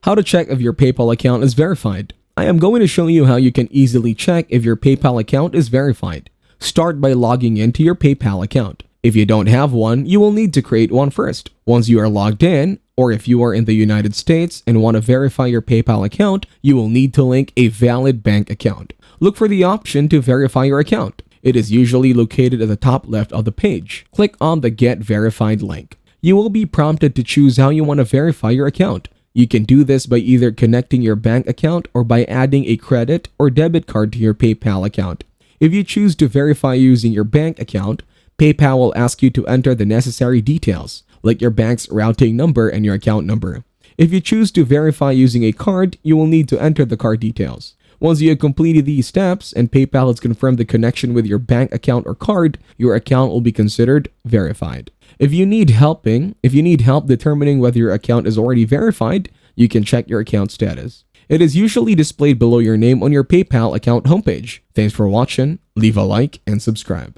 How to check if your PayPal account is verified. I am going to show you how you can easily check if your PayPal account is verified. Start by logging into your PayPal account. If you don't have one, you will need to create one first. Once you are logged in, or if you are in the United States and want to verify your PayPal account, you will need to link a valid bank account. Look for the option to verify your account. It is usually located at the top left of the page. Click on the Get Verified link. You will be prompted to choose how you want to verify your account. You can do this by either connecting your bank account or by adding a credit or debit card to your PayPal account. If you choose to verify using your bank account, PayPal will ask you to enter the necessary details, like your bank's routing number and your account number. If you choose to verify using a card, you will need to enter the card details. Once you have completed these steps and PayPal has confirmed the connection with your bank account or card, your account will be considered verified. If you need help determining whether your account is already verified, you can check your account status. It is usually displayed below your name on your PayPal account homepage. Thanks for watching, leave a like and subscribe.